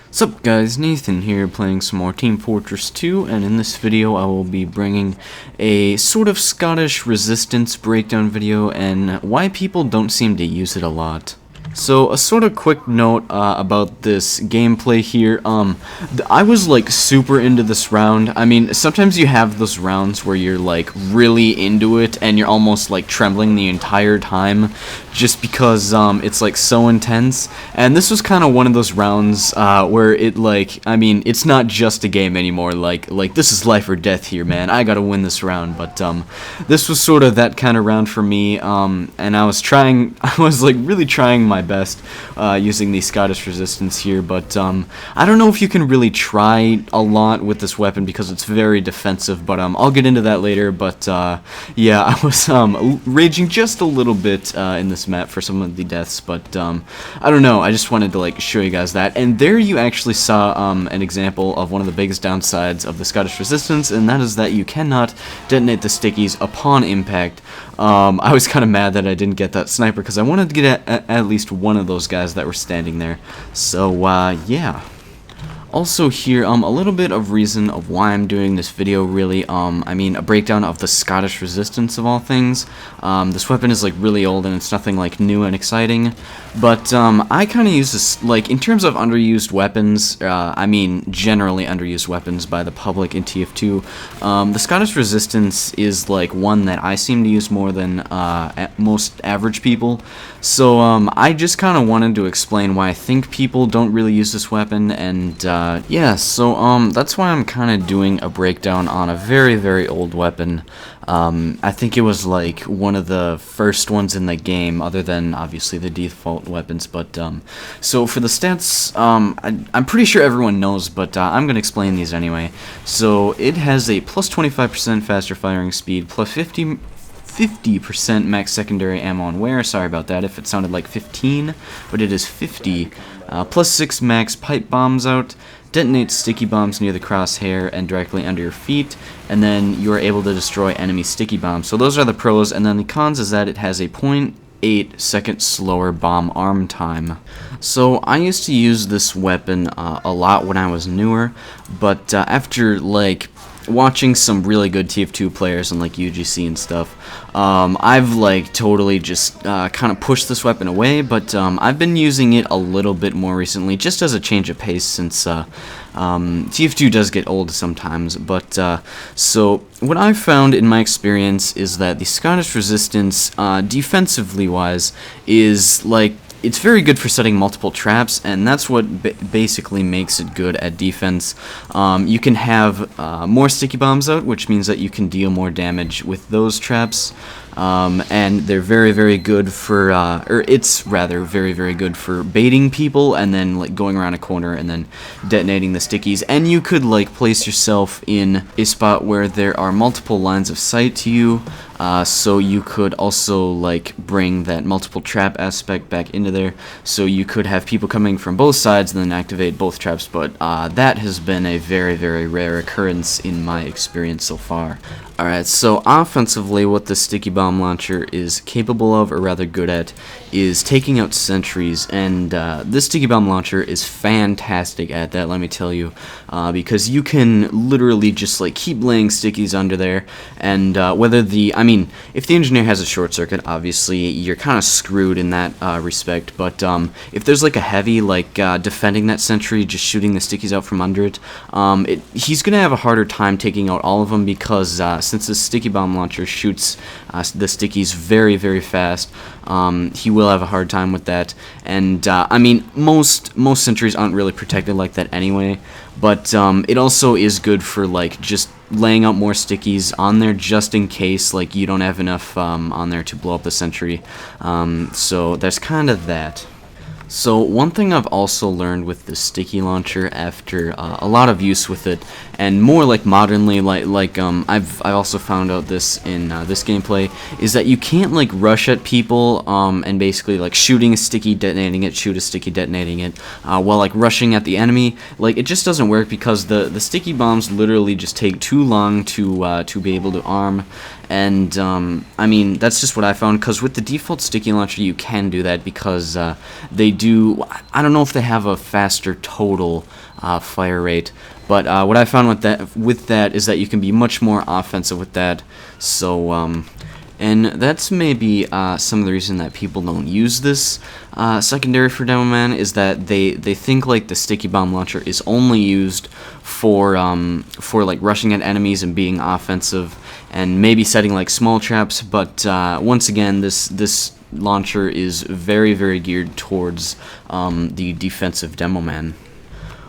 Sup guys, Nathan here playing some more Team Fortress 2, and in this video I will be bringing a sort of Scottish Resistance Breakdown video and why people don't seem to use it a lot. So, a sort of quick note about this gameplay here. I was like super into this round. I mean, sometimes you have those rounds where you're like really into it and you're almost like trembling the entire time just because it's like so intense. And this was kind of one of those rounds where it like, I mean, it's not just a game anymore. Like this is life or death here, man. I gotta win this round. But this was sort of that kind of round for me. And I was like really trying my best using the Scottish Resistance here, but I don't know if you can really try a lot with this weapon because it's very defensive, but I'll get into that later. But yeah, I was raging just a little bit in this map for some of the deaths, but I don't know, I just wanted to like show you guys that. And there you actually saw an example of one of the biggest downsides of the Scottish Resistance, and that is that you cannot detonate the stickies upon impact. I was kind of mad that I didn't get that sniper because I wanted to get at least one of those guys that were standing there. So, yeah. Also here, a little bit of reason of why I'm doing this video, really, I mean, a breakdown of the Scottish Resistance of all things. This weapon is, like, really old, and it's nothing, like, new and exciting, but, I kind of use this, like, in terms of underused weapons, I mean, generally underused weapons by the public in TF2, the Scottish Resistance is, like, one that I seem to use more than, most average people, so, I just kind of wanted to explain why I think people don't really use this weapon, and, yeah, so, that's why I'm kind of doing a breakdown on a very, very old weapon. I think it was, like, one of the first ones in the game, other than, obviously, the default weapons, but, so for the stats, I'm pretty sure everyone knows, but, I'm gonna explain these anyway. So, it has a plus 25% faster firing speed, plus 50% max secondary ammo on wear. Sorry about that if it sounded like 15, but it is 50. Plus 6 max pipe bombs out, detonates sticky bombs near the crosshair and directly under your feet, and then you are able to destroy enemy sticky bombs. So those are the pros, and then the cons is that it has a 0.8 second slower bomb arm time. So I used to use this weapon a lot when I was newer, but after like watching some really good TF2 players and like UGC and stuff, I've like totally just kind of pushed this weapon away, but I've been using it a little bit more recently just as a change of pace since TF2 does get old sometimes. But so what I've found in my experience is that the Scottish Resistance, defensively wise, is like, it's very good for setting multiple traps, and that's what basically makes it good at defense. You can have more sticky bombs out, which means that you can deal more damage with those traps. And they're very, very good for, or it's rather very, very good for baiting people and then like going around a corner and then detonating the stickies. And you could like place yourself in a spot where there are multiple lines of sight to you, so you could also like bring that multiple trap aspect back into there. So you could have people coming from both sides and then activate both traps, but that has been a very, very rare occurrence in my experience so far. Alright, so offensively, what the sticky bomb launcher is capable of, or rather good at, is taking out sentries, and this sticky bomb launcher is fantastic at that, let me tell you, because you can literally just like keep laying stickies under there, and whether I mean, if the engineer has a short circuit, obviously you're kind of screwed in that respect, but if there's like a heavy, like defending that sentry, just shooting the stickies out from under it, he's gonna have a harder time taking out all of them because since the sticky bomb launcher shoots the stickies very, very fast, he will have a hard time with that. And I mean, most sentries aren't really protected like that anyway, but it also is good for like just laying out more stickies on there just in case like you don't have enough on there to blow up the sentry. So there's kind of that. So one thing I've also learned with the sticky launcher after a lot of use with it, and more like modernly, I've also found out this in this gameplay, is that you can't like rush at people and basically like shooting a sticky, detonating it, shoot a sticky, detonating it, while like rushing at the enemy. Like it just doesn't work because the sticky bombs literally just take too long to be able to arm. And I mean, that's just what I found, because with the default sticky launcher you can do that because they do, I don't know if they have a faster total fire rate, but what I found with that is that you can be much more offensive with that. So and that's maybe some of the reason that people don't use this secondary for Demo Man, is that they think like the sticky bomb launcher is only used for like rushing at enemies and being offensive and maybe setting like small traps. But once again, this launcher is very, very geared towards the defensive Demo Man.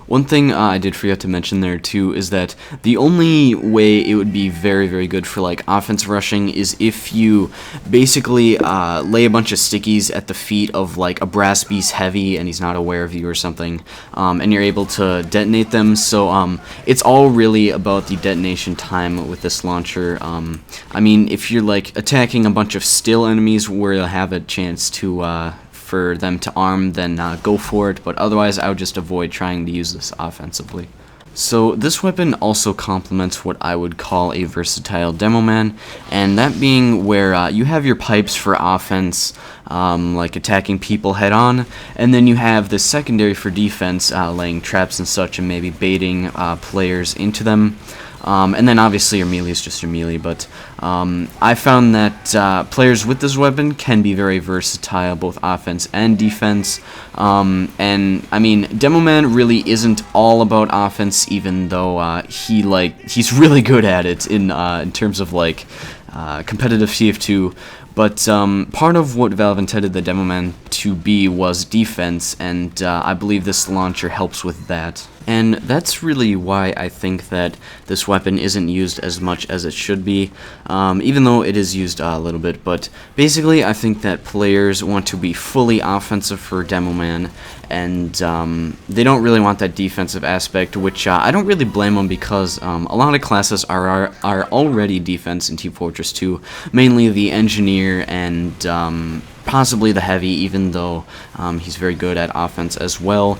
One thing I did forget to mention there too is that the only way it would be very, very good for like offensive rushing is if you basically lay a bunch of stickies at the feet of like a brass beast heavy and he's not aware of you or something, and you're able to detonate them. So it's all really about the detonation time with this launcher. I mean, if you're like attacking a bunch of still enemies where you'll have a chance to for them to arm, then go for it, but otherwise I would just avoid trying to use this offensively. So this weapon also complements what I would call a versatile Demo Man, and that being where you have your pipes for offense, like attacking people head on, and then you have the secondary for defense, laying traps and such and maybe baiting players into them. And then obviously your melee is just your melee, but I found that players with this weapon can be very versatile, both offense and defense. And I mean, Demo Man really isn't all about offense, even though he's really good at it in terms of like competitive TF2. But part of what Valve intended the Demo Man to be was defense, and I believe this launcher helps with that. And that's really why I think that this weapon isn't used as much as it should be, even though it is used a little bit. But basically, I think that players want to be fully offensive for Demo Man, and they don't really want that defensive aspect, which I don't really blame them, because a lot of classes are already defense in Team Fortress 2, mainly the engineer and possibly the heavy, even though he's very good at offense as well.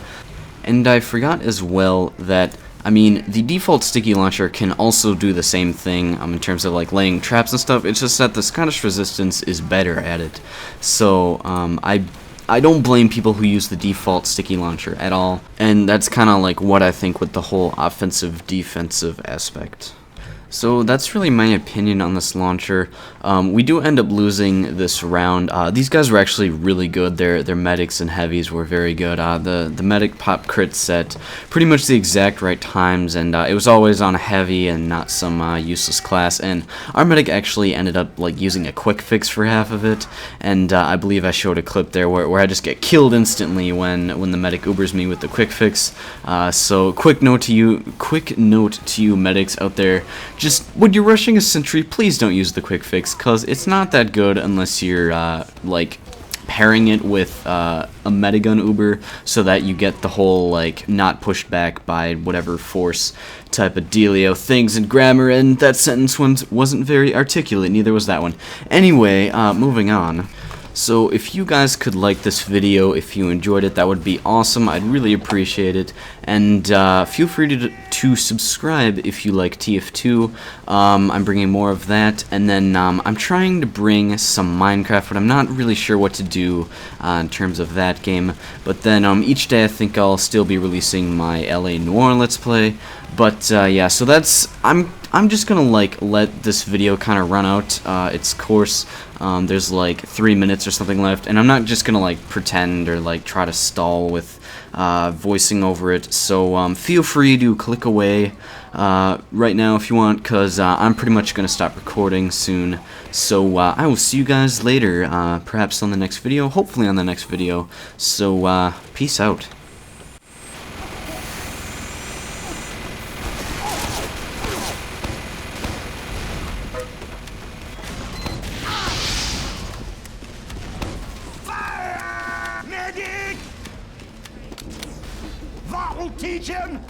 And I forgot as well that, I mean, the default sticky launcher can also do the same thing in terms of like laying traps and stuff. It's just that the Scottish Resistance is better at it. So I don't blame people who use the default sticky launcher at all, and that's kind of like what I think with the whole offensive defensive aspect. So that's really my opinion on this launcher. We do end up losing this round. These guys were actually really good. Their medics and heavies were very good. The medic pop crit set pretty much the exact right times, and it was always on a heavy and not some useless class. And our medic actually ended up like using a quick fix for half of it, and I believe I showed a clip there where I just get killed instantly when the medic ubers me with the quick fix. So quick note to you medics out there. Just when you're rushing a sentry, please don't use the quick fix, because it's not that good unless you're like pairing it with a metagun uber, so that you get the whole like not pushed back by whatever force type of dealio things and grammar. And that sentence wasn't very articulate, neither was that one. Anyway, moving on. So if you guys could like this video, if you enjoyed it, that would be awesome. I'd really appreciate it. And feel free to subscribe if you like TF2. I'm bringing more of that. And then I'm trying to bring some Minecraft, but I'm not really sure what to do in terms of that game. But then each day I think I'll still be releasing my LA Noir Let's Play. But yeah, so that's, I'm just gonna like let this video kind of run out its course. There's like 3 minutes or something left, and I'm not just gonna like pretend or like try to stall with voicing over it. So feel free to click away right now if you want, because I'm pretty much gonna stop recording soon. So I will see you guys later, perhaps on the next video, hopefully on the next video. So peace out. Medic! That will teach him!